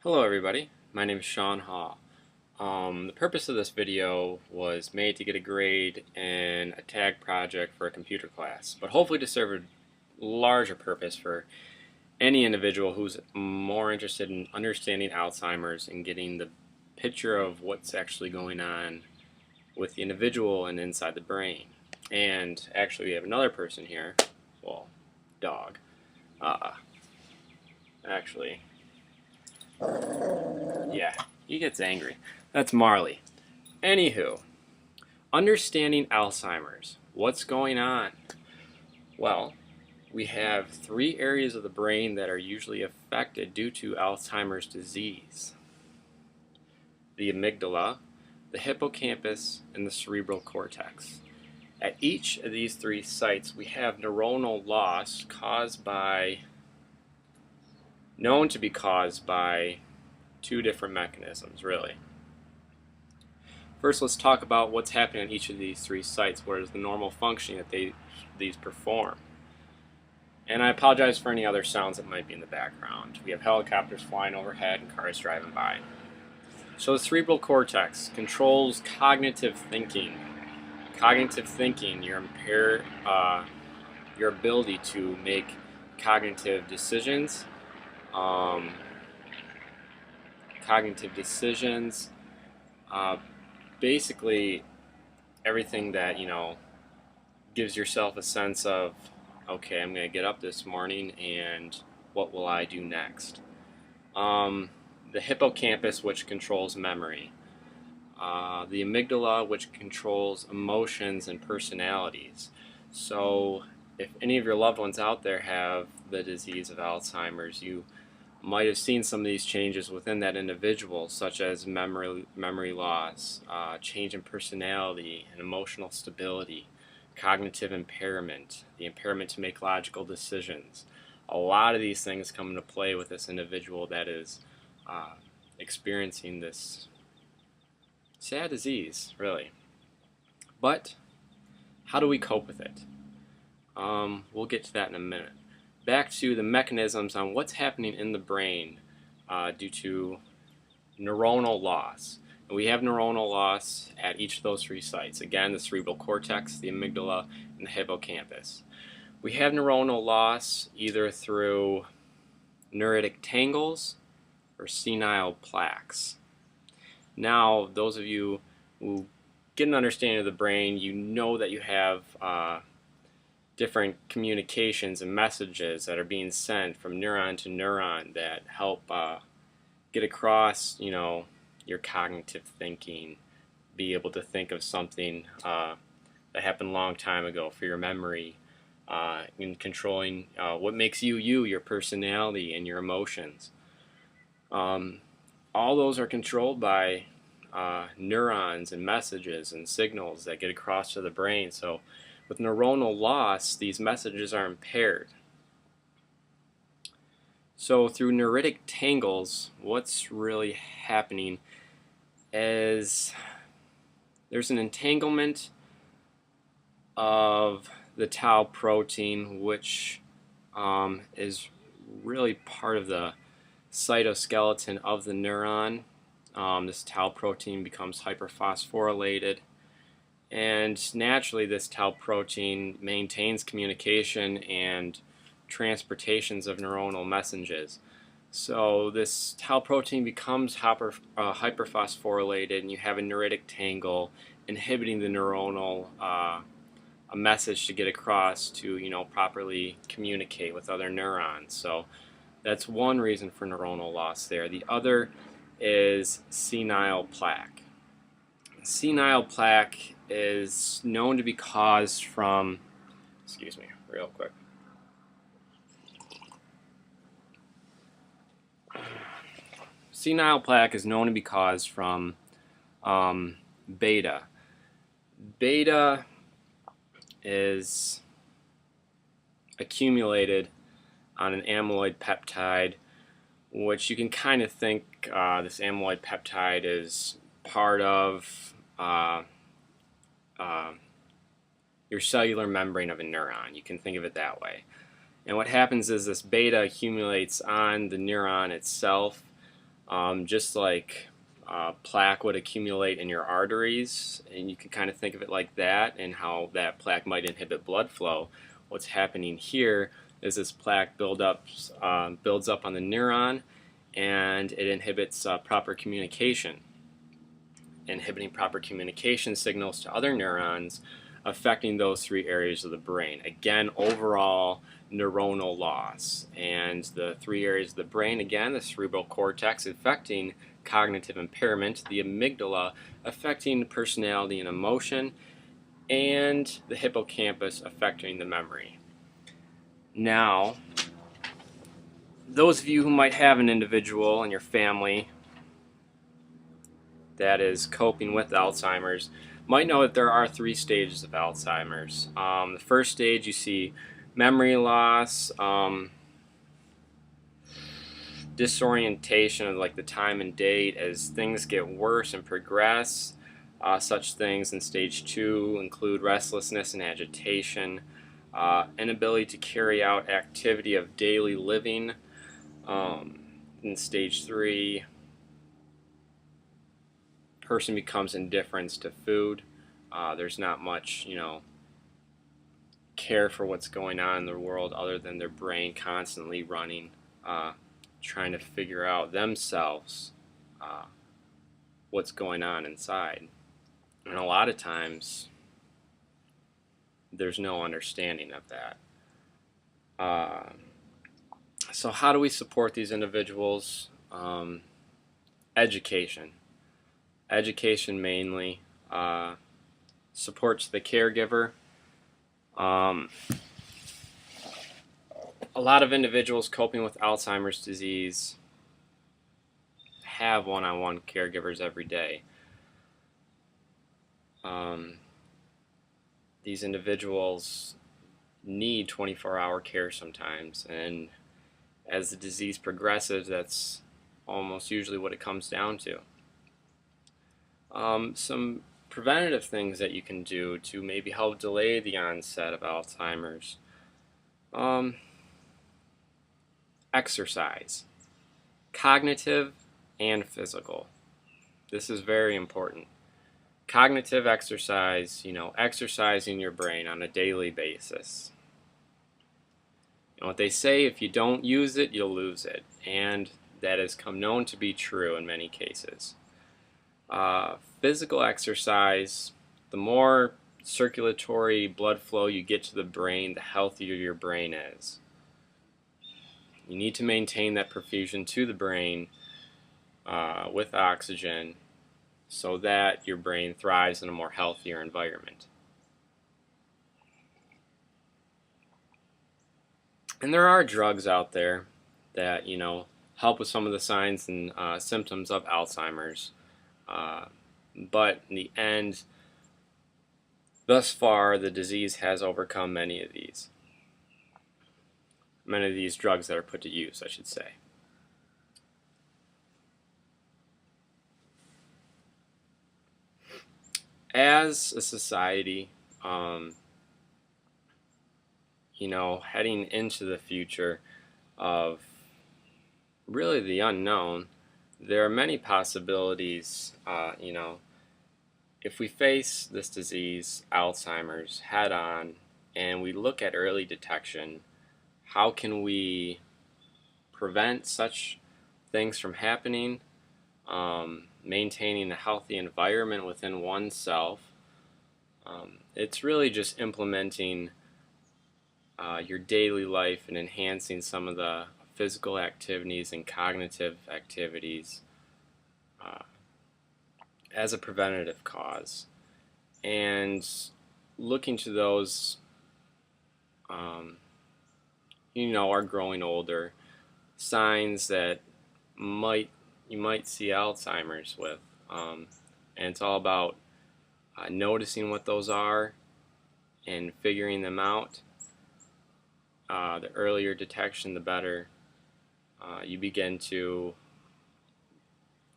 Hello everybody, my name is Sean Hohl. The purpose of this video was made to get a grade in a tag project for a computer class, but hopefully to serve a larger purpose for any individual who's more interested in understanding Alzheimer's and getting the picture of what's actually going on with the individual and inside the brain. And actually we have another person here, well, dog, actually. Yeah, he gets angry. That's Marley. Anywho, understanding Alzheimer's. What's going on? Well, we have three areas of the brain that are usually affected due to Alzheimer's disease: the amygdala, the hippocampus, and the cerebral cortex. At each of these three sites, we have neuronal loss known to be caused by two different mechanisms, really. First, let's talk about what's happening on each of these three sites. What is the normal functioning that these perform? And I apologize for any other sounds that might be in the background. We have helicopters flying overhead and cars driving by. So the cerebral cortex controls cognitive thinking. Cognitive thinking, your ability to make cognitive decisions. Basically everything that, gives yourself a sense of, okay, I'm going to get up this morning and what will I do next? The hippocampus, which controls memory. The amygdala, which controls emotions and personalities. So if any of your loved ones out there have the disease of Alzheimer's, you might have seen some of these changes within that individual, such as memory loss, change in personality and emotional stability, cognitive impairment, the impairment to make logical decisions. A lot of these things come into play with this individual that is experiencing this sad disease, really. But how do we cope with it? We'll get to that in a minute. Back to the mechanisms on what's happening in the brain due to neuronal loss. And we have neuronal loss at each of those three sites. Again, the cerebral cortex, the amygdala, and the hippocampus. We have neuronal loss either through neuritic tangles or senile plaques. Now, those of you who get an understanding of the brain, you know that you have different communications and messages that are being sent from neuron to neuron that help get across, your cognitive thinking, be able to think of something that happened a long time ago for your memory, in controlling what makes you, your personality and your emotions. All those are controlled by neurons and messages and signals that get across to the brain. So with neuronal loss, these messages are impaired. So through neuritic tangles, what's really happening is there's an entanglement of the tau protein, which is really part of the cytoskeleton of the neuron. This tau protein becomes hyperphosphorylated, and naturally this tau protein maintains communication and transportations of neuronal messages. So this tau protein becomes hyperphosphorylated, and you have a neuritic tangle inhibiting the neuronal a message to get across to properly communicate with other neurons. So that's one reason for neuronal loss there. The other is senile plaque. Senile plaque is known to be caused from, excuse me, real quick. Senile plaque is known to be caused from beta. Beta is accumulated on an amyloid peptide, which you can kind of think this amyloid peptide is part of your cellular membrane of a neuron. You can think of it that way. And what happens is this beta accumulates on the neuron itself, Just like plaque would accumulate in your arteries, and you can kind of think of it like that, and how that plaque might inhibit blood flow. What's happening here is this plaque builds up on the neuron, and it inhibits proper communication, inhibiting proper communication signals to other neurons, affecting those three areas of the brain. Again, overall neuronal loss. And the three areas of the brain, again, the cerebral cortex affecting cognitive impairment, the amygdala affecting personality and emotion, and the hippocampus affecting the memory. Now, those of you who might have an individual in your family that is coping with Alzheimer's might know that there are 3 stages of Alzheimer's. The first stage, you see memory loss, disorientation of like the time and date as things get worse and progress. Such things in stage 2 include restlessness and agitation, inability to carry out activity of daily living. In stage 3, person becomes indifferent to food. There's not much, care for what's going on in the world other than their brain constantly running, trying to figure out themselves what's going on inside. And a lot of times, there's no understanding of that. So how do we support these individuals? Education. Education mainly. Supports the caregiver. A lot of individuals coping with Alzheimer's disease have one-on-one caregivers every day. These individuals need 24-hour care sometimes, and as the disease progresses, that's almost usually what it comes down to. Some preventative things that you can do to maybe help delay the onset of Alzheimer's. Exercise, cognitive and physical. This is very important. Cognitive exercise, exercising your brain on a daily basis. And what they say, if you don't use it, you'll lose it. And that has come known to be true in many cases. Physical exercise, the more circulatory blood flow you get to the brain, the healthier your brain is. You need to maintain that perfusion to the brain with oxygen so that your brain thrives in a more healthier environment. And there are drugs out there that, help with some of the signs and symptoms of Alzheimer's. But in the end, thus far, the disease has overcome many of these drugs that are put to use, I should say. As a society, heading into the future of really the unknown, there are many possibilities, if we face this disease, Alzheimer's, head on, and we look at early detection, how can we prevent such things from happening, maintaining a healthy environment within oneself. It's really just implementing your daily life and enhancing some of the physical activities and cognitive activities as a preventative cause, and looking to those are growing older, signs that you might see Alzheimer's with, and it's all about noticing what those are and figuring them out. The earlier detection, the better. You begin to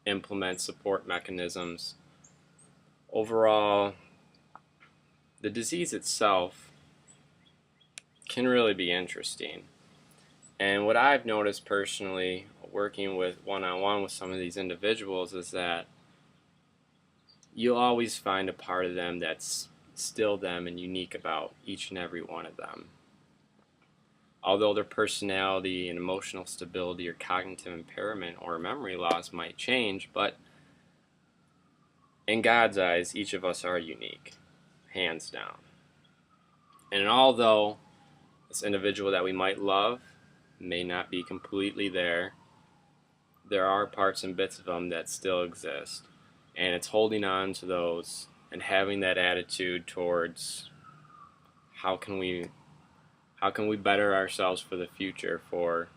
implement support mechanisms. Overall, the disease itself can really be interesting. And what I've noticed personally working with one-on-one with some of these individuals is that you'll always find a part of them that's still them and unique about each and every one of them. Although their personality and emotional stability or cognitive impairment or memory loss might change, but in God's eyes, each of us are unique, hands down. And although this individual that we might love may not be completely there, there are parts and bits of them that still exist. And it's holding on to those and having that attitude towards how can we better ourselves for the future, for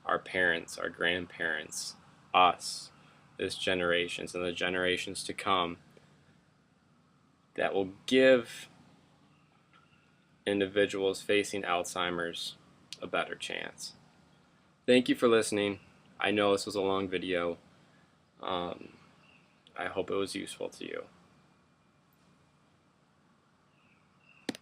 our parents, our grandparents, us, this generations and the generations to come, that will give individuals facing Alzheimer's a better chance. Thank you for listening. I know this was a long video. I hope it was useful to you.